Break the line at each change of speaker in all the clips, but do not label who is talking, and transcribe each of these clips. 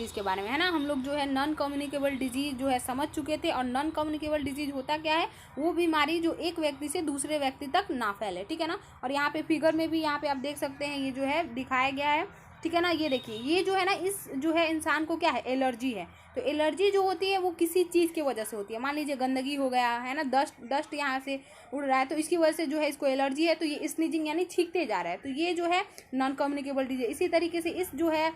Disease के बारे में, है ना। हम लोग जो है नॉन कम्युनिकेबल डिजीज़ जो है समझ चुके थे। और नॉन कम्युनिकेबल डिजीज़ होता क्या है, वो बीमारी जो एक व्यक्ति से दूसरे व्यक्ति तक ना फैले, ठीक है ना। और यहाँ पे फिगर में भी यहाँ पे आप देख सकते हैं, ये जो है दिखाया गया है, ठीक है ना। ये देखिए, ये जो है ना, इस जो है इंसान को क्या है, एलर्जी है। तो एलर्जी जो होती है वो किसी चीज़ की वजह से होती है। मान लीजिए गंदगी हो गया है ना, डस्ट यहाँ से उड़ रहा है, तो इसकी वजह से जो है इसको एलर्जी है, तो ये स्नीजिंग यानी छींकते जा रहा है, तो ये जो है नॉन कम्युनिकेबल डिजीज। इसी तरीके से इस जो है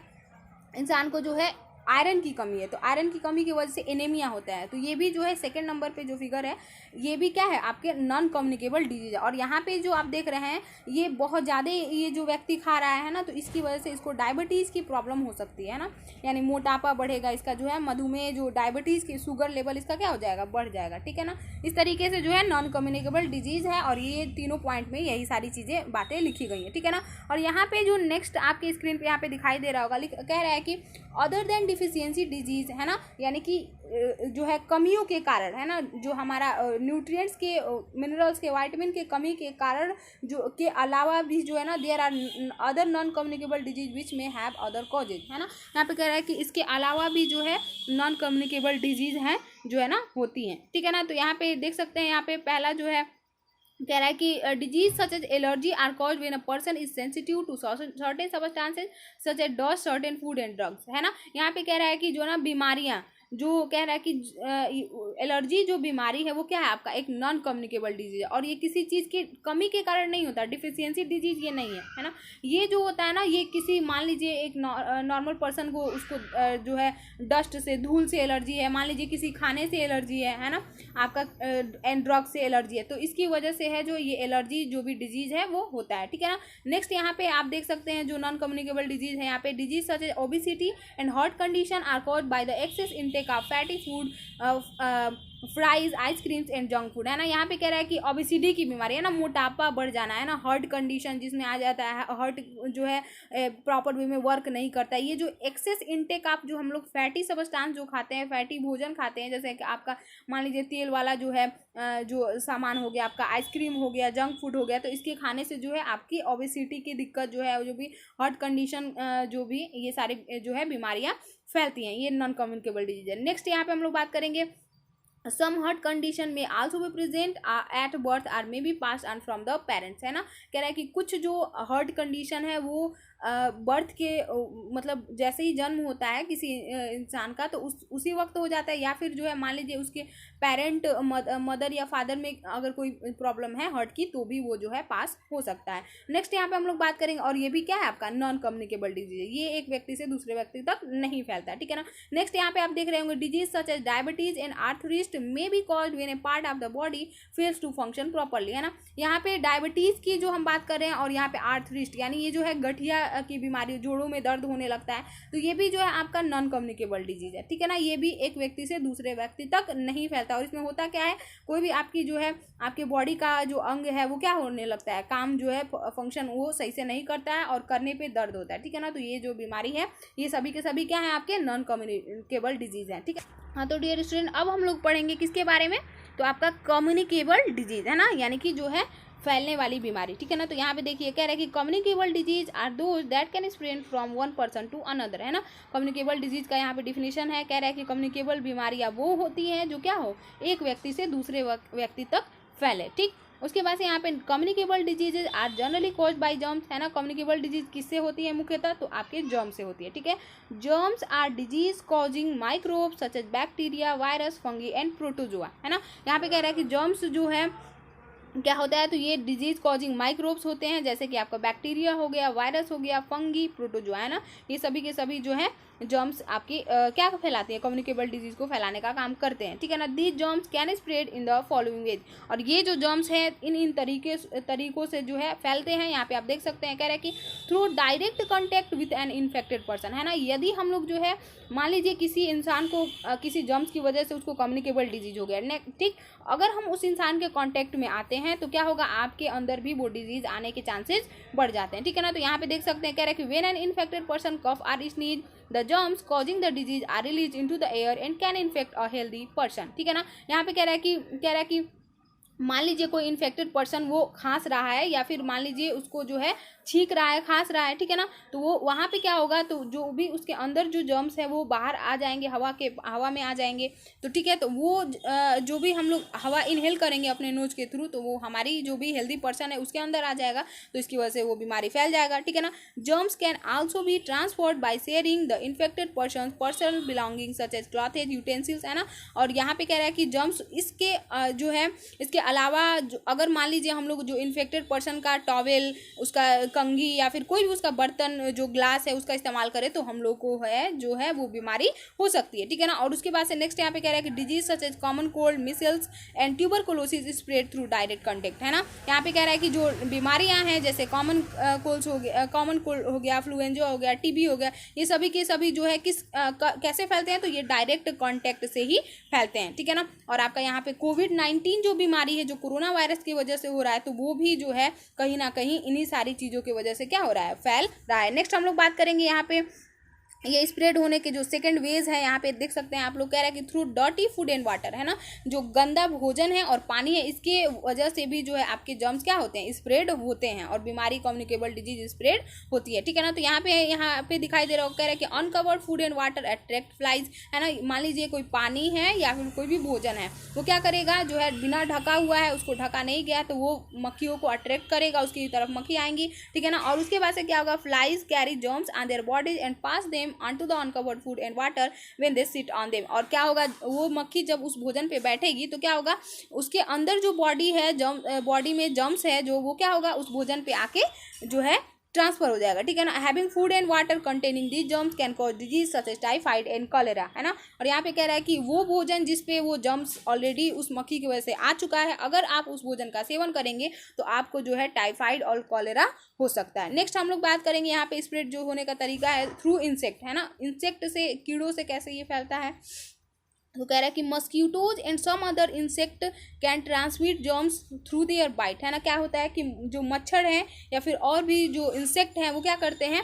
इंसान को जो है आयरन की कमी है, तो आयरन की कमी की वजह से एनीमिया होता है, तो ये भी जो है सेकंड नंबर पे जो फिगर है, ये भी क्या है, आपके नॉन कम्युनिकेबल डिजीज है। और यहाँ पे जो आप देख रहे हैं, ये बहुत ज़्यादा ये जो व्यक्ति खा रहा है ना, तो इसकी वजह से इसको डायबिटीज़ की प्रॉब्लम हो सकती है ना, यानी मोटापा बढ़ेगा इसका, जो है मधुमेह, जो डायबिटीज़ की शुगर लेवल इसका क्या हो जाएगा, बढ़ जाएगा, ठीक है ना। इस तरीके से जो है नॉन कम्युनिकेबल डिजीज़ है, और ये तीनों पॉइंट में यही सारी चीज़ें बातें लिखी गई हैं, ठीक है ना। और यहाँ पे जो नेक्स्ट आपके स्क्रीन पे यहाँ पे दिखाई दे रहा होगा, कह रहा है कि अदर देन डिफिशियंसी डिजीज, है ना, यानी कि जो है कमियों के कारण, है ना, जो हमारा न्यूट्रिएंट्स के, मिनरल्स के, विटामिन के कमी के कारण जो के अलावा भी जो है ना, there are other non communicable disease which में हैव अदर कॉजेज, है ना। यहाँ पे कह रहा है कि इसके अलावा भी जो है नॉन कम्युनिकेबल डिजीज हैं जो है ना, होती हैं, ठीक है ना। तो यहाँ पे देख सकते हैं, यहाँ पे पहला जो है कह रहा है कि disease such as allergy are caused when a person is sensitive to certain substances such as dust, certain food and drugs, है ना। यहाँ पे कह रहा है कि जो ना बीमारियाँ, जो कह रहा है कि एलर्जी जो बीमारी है वो क्या है, आपका एक नॉन कम्युनिकेबल डिजीज है, और ये किसी चीज़ की कमी के कारण नहीं होता, डिफिशियंसी डिजीज ये नहीं है ना। ये जो होता है ना, ये किसी, मान लीजिए एक नॉर्मल पर्सन को, उसको जो है डस्ट से, धूल से एलर्जी है, मान लीजिए किसी खाने से एलर्जी है ना, आपका एंड ड्रग से एलर्जी है, तो इसकी वजह से है जो ये एलर्जी जो भी डिजीज है वो होता है, ठीक है ना। नेक्स्ट यहाँ पे आप देख सकते हैं जो नॉन कम्युनिकेबल डिजीज है, यहाँ पे disease such as obesity and heart condition are caused by the excess intake of fatty food, fries, ice creams and junk food, है ना। यहाँ पे कह रहा है कि ओबेसिटी की बीमारी, है ना, मोटापा बढ़ जाना, है ना, हार्ट कंडीशन जिसमें आ जाता है, हार्ट जो है प्रॉपर वे में वर्क नहीं करता है, ये जो एक्सेस इनटेक आप जो हम लोग फैटी सबस्टांस जो खाते हैं, फैटी भोजन खाते हैं, जैसे कि आपका मान लीजिए तेल वाला जो है जो सामान हो गया, आपका आइसक्रीम हो गया, जंक फूड हो गया, तो इसके खाने से जो है आपकी ओबेसिटी की दिक्कत जो है, जो भी हार्ट कंडीशन जो भी ये सारी जो है बीमारियाँ फैलती हैं, ये नॉन कम्युनिकेबल डिजीज है। नेक्स्ट यहाँ पे हम लोग बात करेंगे, सम हार्ट कंडीशन में आल्सो भी present at birth or may be passed on from the parents, है ना। कह रहा है कि कुछ जो हार्ट कंडीशन है वो बर्थ के मतलब जैसे ही जन्म होता है किसी इंसान का, तो उसी वक्त हो जाता है, या फिर जो है मान लीजिए उसके पेरेंट, मदर या फादर में अगर कोई प्रॉब्लम है हार्ट की, तो भी वो जो है पास हो सकता है। नेक्स्ट यहाँ पे हम लोग बात करेंगे, और ये भी क्या है, आपका नॉन कम्युनिकेबल डिजीज, ये एक व्यक्ति से दूसरे व्यक्ति तक नहीं फैलता, ठीक है ना। नेक्स्ट यहाँ पे आप देख रहे होंगे, disease such as diabetes and arthritis may be caused when a part of the body fails to function properly, है ना। यहाँ पे डायबिटीज की जो हम बात कर रहे हैं, और यहाँ पे आर्थरिस्ट यानी ये जो है गठिया की बीमारी, जोड़ों में दर्द होने लगता है, तो ये भी जो है आपका नॉन कम्युनिकेबल डिजीज है, ठीक है ना। ये भी एक व्यक्ति से दूसरे व्यक्ति तक नहीं फैलता, और इसमें होता क्या है, कोई भी आपकी जो है आपके बॉडी का जो अंग है वो क्या होने लगता है, काम जो है फंक्शन वो सही से नहीं करता है, और करने पे दर्द होता है, ठीक है ना। तो ये जो बीमारी है, ये सभी के सभी क्या है, आपके नॉन कम्युनिकेबल डिजीज है, ठीक है। हाँ, तो डियर स्टूडेंट, अब हम लोग पढ़ेंगे किसके बारे में, तो आपका कम्युनिकेबल डिजीज, है ना, यानी कि जो है फैलने वाली बीमारी, ठीक है ना। तो यहाँ पे देखिए कह रहा है कि communicable disease are those that can spread from one person to another, है ना। कम्युनिकेबल डिजीज का यहाँ पे डिफिनेशन है, कह रहा है कि कम्युनिकेबल बीमारियाँ वो होती हैं जो क्या हो, एक व्यक्ति से दूसरे व्यक्ति तक फैले, ठीक। उसके बाद से यहाँ पे communicable diseases are generally caused by germs, है ना। कम्युनिकेबल डिजीज किससे होती है मुख्यतः, तो आपके जर्म से होती है, ठीक है। Germs are disease causing microbes such as bacteria, virus, fungi and protozoa, है ना। यहाँ पे कह रहा है कि जर्म्स जो है क्या होता है, तो ये डिजीज कॉजिंग माइक्रोब्स होते हैं, जैसे कि आपका बैक्टीरिया हो गया, वायरस हो गया, फंगी, प्रोटोजोआ, है ना। ये सभी के सभी जो है जर्म्स आपकी क्या फैलाती है, कम्युनिकेबल डिजीज को फैलाने का काम करते हैं, ठीक है ना। These germs can spread in the following veg, और ये जो जर्म्स है इन तरीकों से जो है फैलते हैं। यहाँ पे आप देख सकते हैं, कह रहे हैं कि through direct contact with an infected person, है ना। यदि हम लोग जो है मान लीजिए किसी इंसान को किसी जर्म्स की वजह से उसको कम्युनिकेबल डिजीज हो गया, ठीक, अगर हम उस इंसान के कॉन्टैक्ट में आते हैं तो क्या होगा, आपके अंदर भी वो डिजीज आने के चांसेस बढ़ जाते हैं, ठीक है ना। तो यहाँ पे देख सकते हैं, कह रहे हैं कि when an infected person cough or sneeze the germs causing the disease are release into the air and can infect a healthy person, ठीक है ना। यहाँ पे कह रहा है कि मान लीजिए कोई इन्फेक्टेड पर्सन वो खांस रहा है या फिर मान लीजिए उसको जो है छींक रहा है, खांस रहा है, ठीक है ना, तो वो वहाँ पे क्या होगा, तो जो भी उसके अंदर जो जर्म्स है वो बाहर आ जाएंगे, हवा में आ जाएंगे। तो ठीक है, तो वो जो भी हम लोग हवा इनहेल करेंगे अपने नोज के थ्रू, तो वो हमारी जो भी हेल्दी पर्सन है उसके अंदर आ जाएगा, तो इसकी वजह से वो बीमारी फैल जाएगा, ठीक है ना। Germs can also be transferred by sharing the infected personal belonging such as clothes utensils, है ना। और यहाँ पे कह रहा है कि जर्म्स इसके जो है इसके अलावा अगर मान लीजिए हम लोग जो इन्फेक्टेड पर्सन का टॉवेल, उसका कंघी या फिर कोई भी उसका बर्तन जो ग्लास है उसका इस्तेमाल करें, तो हम लोग को है जो है वो बीमारी हो सकती है, ठीक है ना। और उसके बाद से नेक्स्ट यहाँ पे कह रहा है कि disease such as common cold, measles and tuberculosis spread through direct contact, है ना। यहाँ पे कह रहा है कि जो बीमारियां हैं जैसे कॉमन कोल्ड हो गया, फ्लुएंजा हो गया, टीबी हो गया, ये सभी के सभी जो है कैसे फैलते हैं, तो ये डायरेक्ट कॉन्टेक्ट से ही फैलते हैं, ठीक है ना। और आपका यहाँ पे कोविड-19 जो बीमारी है, जो कोरोना वायरस की वजह से हो रहा है, तो वो भी जो है कहीं ना कहीं इन्हीं सारी चीज़ों की वजह से क्या हो रहा है, फैल रहा है। नेक्स्ट हम लोग बात करेंगे यहाँ पे ये स्प्रेड होने के जो सेकंड वेज है, यहाँ पे देख सकते हैं आप लोग, कह रहे हैं कि through dirty food and water, है ना, जो गंदा भोजन है और पानी है, इसके वजह से भी जो है आपके जर्म्स क्या होते हैं, स्प्रेड होते हैं और बीमारी कम्युनिकेबल डिजीज स्प्रेड होती है, ठीक है ना। तो यहाँ पे दिखाई दे रहा हो, कह रहे हैं कि uncovered food and water attract flies, है ना। मान लीजिए कोई पानी है या फिर कोई भी भोजन है, वो क्या करेगा, जो है बिना ढका हुआ है, उसको ढका नहीं गया, तो वो मक्खियों को अट्रैक्ट करेगा, उसकी तरफ मक्खी आएंगी, ठीक है ना। और उसके बाद से क्या होगा, flies carry germs on their bodies and pass them onto the uncovered food and water when they sit on them। और क्या होगा, वो मक्खी जब उस भोजन पे बैठेगी तो क्या होगा, उसके अंदर जो बॉडी है, बॉडी में जर्म्स है जो, वो क्या होगा, उस भोजन पे आके जो है ट्रांसफर हो जाएगा, ठीक है ना। Having food and water containing these germs can cause disease such as typhoid and cholera, है ना। और यहाँ पे कह रहा है कि वो भोजन जिसपे वो जर्म्स ऑलरेडी उस मक्खी की वजह से आ चुका है, अगर आप उस भोजन का सेवन करेंगे तो आपको जो है टाइफाइड और कॉलेरा हो सकता है। नेक्स्ट हम लोग बात करेंगे यहाँ पे स्प्रेड जो होने का तरीका है थ्रू इंसेक्ट, है ना। इंसेक्ट से, कीड़ों से कैसे ये फैलता है, तो कह रहा है कि mosquitoes and some other insect can transmit germs through their bite, है ना। क्या होता है कि जो मच्छर हैं या फिर और भी जो इंसेक्ट हैं वो क्या करते हैं,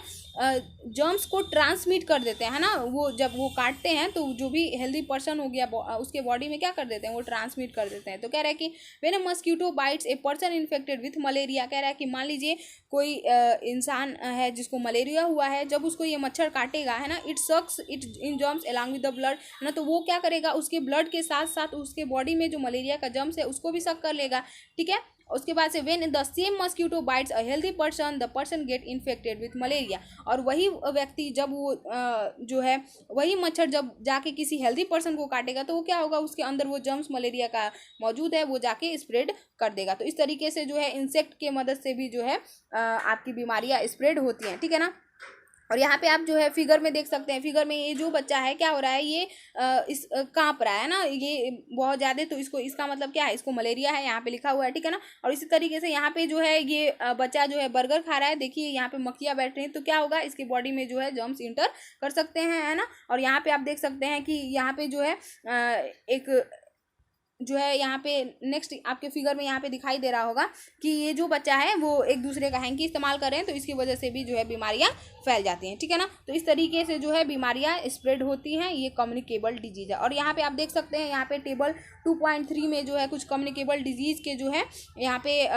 जर्म्स को ट्रांसमिट कर देते हैं, है ना। वो जब वो काटते हैं तो जो भी हेल्दी पर्सन हो गया उसके बॉडी में क्या कर देते हैं, वो ट्रांसमिट कर देते हैं। तो कह रहा है कि when a mosquito bytes a person infected with malaria, कह रहा है कि मान लीजिए कोई इंसान है जिसको मलेरिया हुआ है, जब उसको ये मच्छर काटेगा, है ना, it sucks it in germs along with the blood, है ना। तो वो क्या करेगा, उसके ब्लड के साथ साथ उसके बॉडी में जो मलेरिया का जर्म्स है उसको भी सक कर लेगा, ठीक है। उसके बाद से when the same mosquito bytes a healthy person the person get infected with malaria. और वही व्यक्ति जब वो जो है वही मच्छर जब जाके किसी हेल्दी पर्सन को काटेगा, तो वो क्या होगा, उसके अंदर वो जर्म्स मलेरिया का मौजूद है, वो जाके स्प्रेड कर देगा। तो इस तरीके से जो है इंसेक्ट के मदद से भी जो है आपकी बीमारियां स्प्रेड होती हैं, ठीक है ना। और यहाँ पे आप जो है फिगर में देख सकते हैं, फिगर में ये जो बच्चा है क्या हो रहा है, ये कांप रहा है ना, ये बहुत ज़्यादा, तो इसका मतलब क्या है, इसको मलेरिया है, यहाँ पे लिखा हुआ है, ठीक है ना। और इसी तरीके से यहाँ पे जो है ये बच्चा जो है बर्गर खा रहा है, देखिए यहाँ पे मक्खियाँ बैठ रही हैं, तो क्या होगा, इसकी बॉडी में जो है जर्म्स इंटर कर सकते हैं, है ना। और यहाँ पे आप देख सकते हैं कि यहाँ पे जो है एक जो है यहाँ पे नेक्स्ट आपके फिगर में यहाँ पे दिखाई दे रहा होगा कि ये जो बच्चा है वो एक दूसरे का हैंकी इस्तेमाल कर रहे हैं, तो इसकी वजह से भी जो है बीमारियाँ फैल जाती हैं, ठीक है ना। तो इस तरीके से जो है बीमारियाँ स्प्रेड होती हैं, ये कम्युनिकेबल डिजीज है। और यहाँ पे आप देख सकते हैं, यहाँ पे टेबल 2.3 में जो है कुछ कम्युनिकेबल डिजीज के जो है यहाँ पे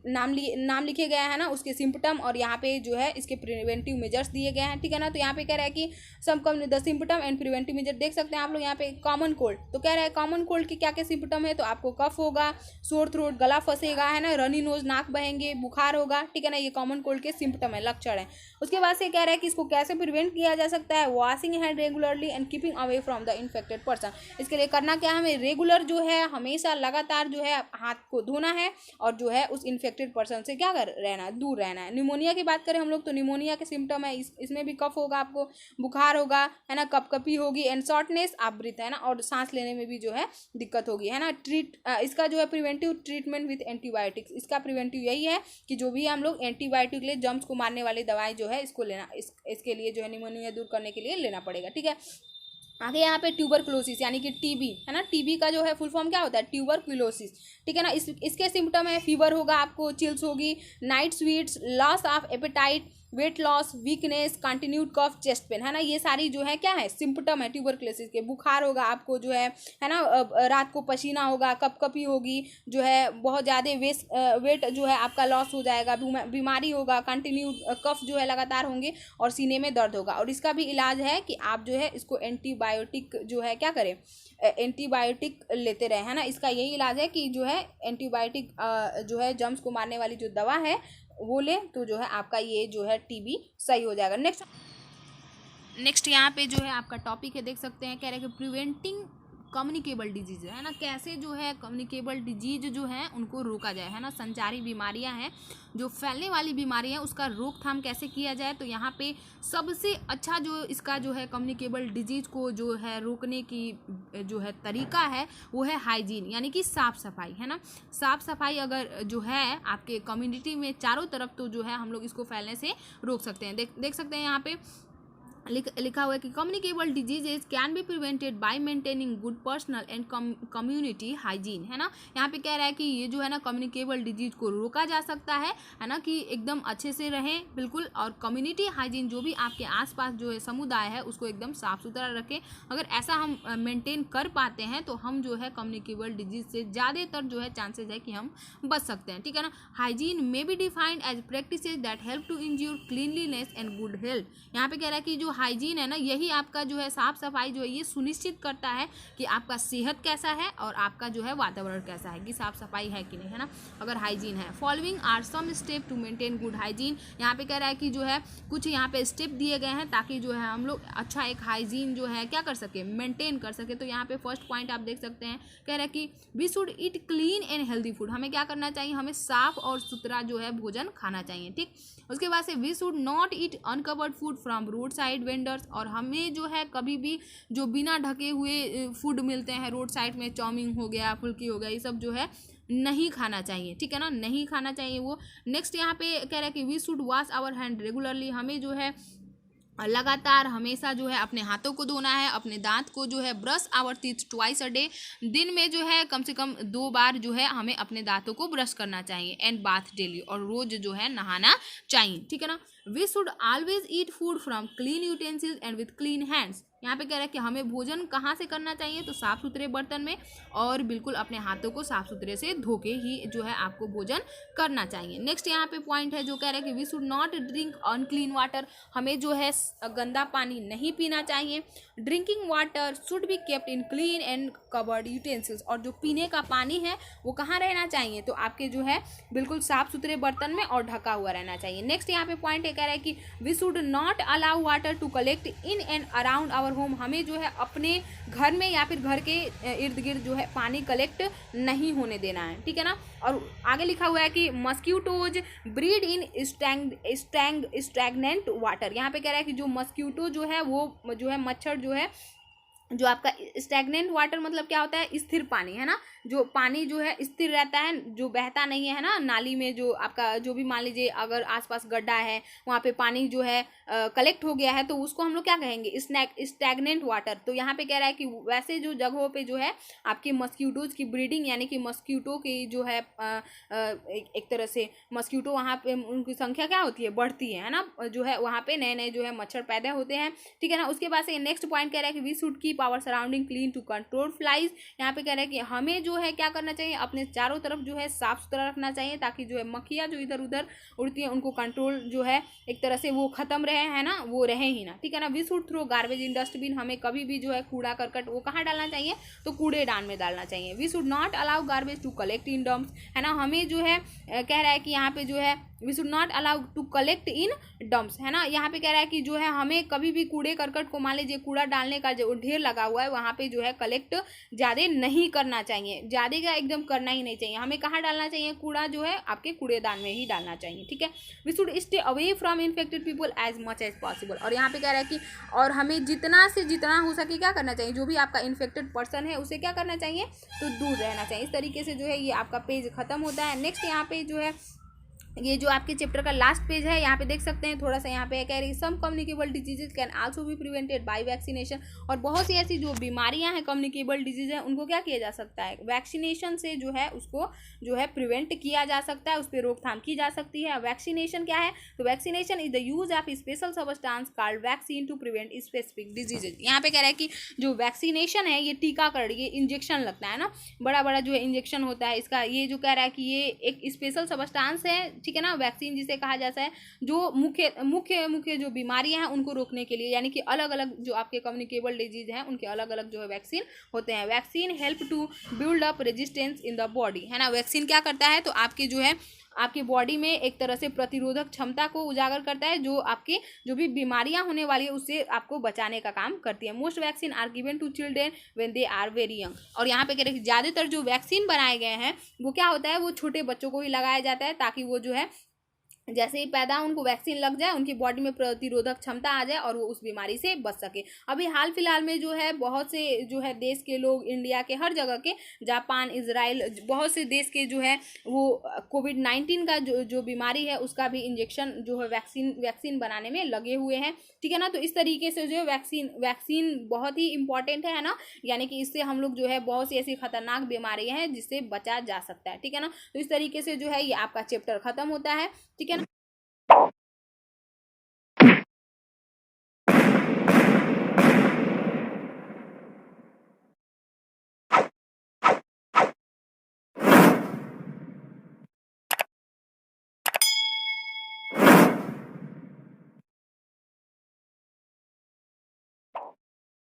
नाम लिखे गए हैं ना, उसके सिम्पटम, और यहाँ पे जो है इसके प्रिवेंटिव मेजर्स दिए गए हैं, ठीक है ना। तो यहाँ पे कह रहा है कि some the symptom and preventive measure देख सकते हैं आप लोग यहाँ पे। कॉमन कोल्ड, तो कह रहा है कॉमन कोल्ड के क्या क्या सिम्पटम है, तो आपको कफ होगा, सोर थ्रोट, गला फंसेगा, है ना, रनी नोज, नाक बहेंगे, बुखार होगा, ठीक है ना। ये कॉमन कोल्ड के सिम्पटम है, लक्षण है। उसके बाद से कह रहा है कि इसको कैसे प्रिवेंट किया जा सकता है, washing hand regularly and keeping away from the infected person. इसके लिए करना क्या है, हमें रेगुलर जो है हमेशा लगातार जो है हाथ को धोना है और जो है उस इन्फेक्टेड पर्सन से क्या कर रहना, दूर रहना है। निमोनिया की बात करें हम लोग, तो निमोनिया के सिम्टम है, इसमें भी कफ होगा, आपको बुखार होगा, है ना, कपकपी होगी एंड शॉर्टनेस ऑफ ब्रीथ, है ना, और सांस लेने में भी जो है दिक्कत होगी, है ना। इसका जो है प्रिवेंटिव ट्रीटमेंट विद एंटीबायोटिक्स, इसका प्रिवेंटिव यही है कि जो भी हम लोग एंटीबायोटिक ले, जर्म्स को मारने वाली दवाई जो है इसको लेना, इसके लिए जो है निमोनिया दूर करने के लिए लेना पड़ेगा, ठीक है। आगे यहाँ पे ट्यूबरकुलोसिस यानी कि टीबी, है ना, टीबी का जो है फुल फॉर्म क्या होता है, ट्यूबरकुलोसिस, ठीक है ना। इसके सिम्टम है फीवर होगा, आपको चिल्स होगी, night sweats, loss of appetite, weight loss, weakness, continued cough, chest pain, है ना, ये सारी जो है क्या है सिम्पटम है ट्यूबरक्लोसिस के। बुखार होगा आपको जो है ना, रात को पसीना होगा, कपकपी होगी, जो है बहुत ज़्यादा वेट जो है आपका लॉस हो जाएगा, बीमारी होगा, कंटिन्यूड कफ जो है लगातार होंगे, और सीने में दर्द होगा। और इसका भी इलाज है कि आप जो है इसको एंटीबायोटिक जो है क्या करें, एंटीबायोटिक लेते रहे, है ना। इसका यही इलाज है कि जो है एंटीबायोटिक जो है जर्म्स को मारने वाली जो दवा है वो ले, तो जो है आपका ये जो है टीबी सही हो जाएगा। नेक्स्ट यहाँ पे जो है आपका टॉपिक है, देख सकते हैं, कह रहे हैं कि प्रिवेंटिंग कम्युनिकेबल डिजीज, है ना, कैसे जो है कम्युनिकेबल डिजीज जो है उनको रोका जाए, है ना, संचारी बीमारियां हैं, जो फैलने वाली बीमारियां, उसका रोकथाम कैसे किया जाए। तो यहाँ पे सबसे अच्छा जो इसका जो है कम्युनिकेबल डिजीज को जो है रोकने की जो है तरीका है वो है हाइजीन, यानी कि साफ सफाई, है ना। साफ सफाई अगर जो है आपके कम्युनिटी में चारों तरफ, तो जो है हम लोग इसको फैलने से रोक सकते हैं। देख सकते हैं यहाँ पे लिखा हुआ है कि communicable diseases can be prevented bye maintaining good personal and community hygiene, है ना। यहाँ पे कह रहा है कि ये जो है ना कम्युनिकेबल डिजीज को रोका जा सकता है ना, कि एकदम अच्छे से रहें बिल्कुल, और कम्युनिटी हाइजीन जो भी आपके आसपास जो है समुदाय है उसको एकदम साफ सुथरा रखें। अगर ऐसा हम मेंटेन कर पाते हैं तो हम जो है कम्युनिकेबल डिजीज से ज़्यादातर जो है चांसेस है कि हम बच सकते हैं, ठीक है ना। Hygiene may be defined as practices that help to ensure cleanliness and good health. यहाँ पे कह रहा है कि जो हाइजीन है ना, यही आपका जो है साफ सफाई जो है ये सुनिश्चित करता है कि आपका सेहत कैसा है और आपका जो है वातावरण कैसा है, कि साफ सफाई है कि नहीं, है ना, अगर हाइजीन है। Following are some step to maintain good hygiene. यहाँ पे कह रहा है कि जो है कुछ यहाँ पे स्टेप दिए गए हैं ताकि जो है हम लोग अच्छा एक हाइजीन जो है क्या कर सके, मेंटेन कर सके। तो यहाँ पे फर्स्ट पॉइंट आप देख सकते हैं, कह रहा है कि we should eat clean and healthy food. हमें क्या करना चाहिए, हमें साफ और सुथरा जो है भोजन खाना चाहिए, ठीक। उसके बाद से we should not eat uncovered food from road side vendors. और हमें जो है कभी भी जो बिना ढके हुए फूड मिलते हैं रोड साइड में, चाउमीन हो गया, फुल्की हो गया, ये सब जो है नहीं खाना चाहिए, ठीक है ना, नहीं खाना चाहिए वो। नेक्स्ट यहाँ पे कह रहा है कि we should wash our hand regularly. हमें जो है लगातार हमेशा जो है अपने हाथों को धोना है, अपने दांत को जो है brush our teeth twice a day. दिन में जो है कम से कम 2 बार जो है हमें अपने दांतों को ब्रश करना चाहिए। एंड बाथ डेली, और रोज जो है नहाना चाहिए, ठीक है ना। We should always eat food from clean utensils and with clean hands. यहाँ पे कह रहा है कि हमें भोजन कहाँ से करना चाहिए, तो साफ सुथरे बर्तन में, और बिल्कुल अपने हाथों को साफ सुथरे से धो के ही जो है आपको भोजन करना चाहिए। नेक्स्ट यहाँ पे पॉइंट है जो कह रहा है कि we should not drink unclean water. हमें जो है गंदा पानी नहीं पीना चाहिए। Drinking water should be kept in clean and covered utensils. और जो पीने का पानी है वो कहाँ रहना चाहिए, तो आपके जो है बिल्कुल साफ सुथरे बर्तन में और ढका हुआ रहना चाहिए। नेक्स्ट यहाँ पे पॉइंट कह रहा है कि we should not allow water to collect in and around our home. हमें जो है अपने घर में या फिर घर के इर्द गिर्द जो है पानी कलेक्ट नहीं होने देना है, ठीक है ना। और आगे लिखा हुआ है कि मस्क्यूटोज ब्रीड इन स्टैग्नेंट वाटर। यहाँ पे कह रहा है कि जो मस्क्यूटो जो है वो जो है मच्छर जो है, जो आपका स्टैग्नेंट वाटर मतलब क्या होता है, स्थिर पानी, है ना, जो पानी जो है स्थिर रहता है, जो बहता नहीं है ना। नाली में जो आपका जो भी मान लीजिए अगर आसपास गड्ढा है वहाँ पे पानी जो है कलेक्ट हो गया है, तो उसको हम लोग क्या कहेंगे, स्टैग्नेंट वाटर। तो यहाँ पे कह रहा है कि वैसे जो जगहों पे जो है आपकी मस्क्यूटोज की ब्रीडिंग, यानी कि मस्क्यूटो की जो है एक तरह से मस्क्यूटो वहाँ पे उनकी संख्या क्या होती है, बढ़ती है ना, जो है वहाँ पे नए नए जो है मच्छर पैदा होते हैं, ठीक है ना। उसके बाद से नेक्स्ट पॉइंट कह रहा है कि we should keep our surrounding clean to control flies. यहाँ पे कह रहा है कि हमें जो है क्या करना चाहिए, अपने चारों तरफ जो है साफ सुथरा रखना चाहिए, ताकि जो है मक्खियाँ जो इधर उधर उड़ती हैं उनको कंट्रोल जो है एक तरह से वो खत्म रहे, है ना, वो रहे ही ना, ठीक है ना। We should throw garbage in dustbin. हमें कभी भी जो है कूड़ा करकट वो कहाँ डालना चाहिए, तो कूड़ेदान में डालना चाहिए। We should not allow garbage to collect in dumps, है ना। हमें जो है कह रहा है कि यहाँ पे जो है we should not allow to collect in dumps, है ना। यहाँ पे कह रहा है कि जो है हमें कभी भी कूड़े करकट को, मान लीजिए कूड़ा डालने का जो ढेर लगा हुआ है वहाँ पे जो है कलेक्ट ज़्यादा नहीं करना चाहिए, ज़्यादा का एकदम करना ही नहीं चाहिए। हमें कहाँ डालना चाहिए, कूड़ा जो है आपके कूड़ेदान में ही डालना चाहिए, ठीक है। We should stay away from infected people as much as possible. और यहाँ पे कह रहा है कि और हमें जितना से जितना हो सके क्या करना चाहिए, जो भी आपका इन्फेक्टेड पर्सन है उसे क्या करना चाहिए, तो दूर रहना चाहिए। इस तरीके से जो है ये आपका पेज खत्म होता है। नेक्स्ट यहाँ पे जो है ये जो आपके चैप्टर का लास्ट पेज है, यहाँ पे देख सकते हैं थोड़ा सा, यहाँ पे कह रही है some communicable diseases can also be prevented by vaccination. और बहुत सी ऐसी जो बीमारियां हैं कम्युनिकेबल डिजीज है उनको क्या किया जा सकता है, वैक्सीनेशन से जो है उसको जो है प्रिवेंट किया जा सकता है, उस पर रोकथाम की जा सकती है। वैक्सीनेशन क्या है, तो vaccination is the use of special substance called vaccine to prevent specific diseases. यहाँ पे कह रहा है कि जो वैक्सीनेशन है ये टीकाकरण, ये इंजेक्शन लगता है ना, बड़ा बड़ा जो है इंजेक्शन होता है इसका, ये जो कह रहा है कि ये एक स्पेशल सब्सटेंस है, ठीक है ना, वैक्सीन जिसे कहा जाता है, जो मुख्य मुख्य मुख्य जो बीमारियां हैं उनको रोकने के लिए, यानी कि अलग अलग जो आपके कम्युनिकेबल डिजीज हैं उनके अलग अलग जो है वैक्सीन होते हैं। Vaccine help to build up resistance in the body, है ना। वैक्सीन क्या करता है, तो आपके जो है आपकी बॉडी में एक तरह से प्रतिरोधक क्षमता को उजागर करता है, जो आपके जो भी बीमारियां होने वाली है उससे आपको बचाने का काम करती है। Most vaccine are given to children when they are very young. और यहाँ पे कह रहे हैं ज़्यादातर जो वैक्सीन बनाए गए हैं वो क्या होता है, वो छोटे बच्चों को ही लगाया जाता है, ताकि वो जो है जैसे ही पैदा उनको वैक्सीन लग जाए, उनकी बॉडी में प्रतिरोधक क्षमता आ जाए और वो उस बीमारी से बच सके। अभी हाल फिलहाल में जो है बहुत से जो है देश के लोग, इंडिया के हर जगह के, जापान, इजराइल, बहुत से देश के जो है वो कोविड-19 का जो बीमारी है उसका भी इंजेक्शन जो है वैक्सीन बनाने में लगे हुए हैं, ठीक है ना। तो इस तरीके से जो है वैक्सीन बहुत ही इंपॉर्टेंट है ना, यानी कि इससे हम लोग जो है बहुत सी ऐसी खतरनाक बीमारियां हैं जिससे बचा जा सकता है, ठीक है ना। तो इस तरीके से जो है ये आपका चैप्टर खत्म होता है, ठीक है।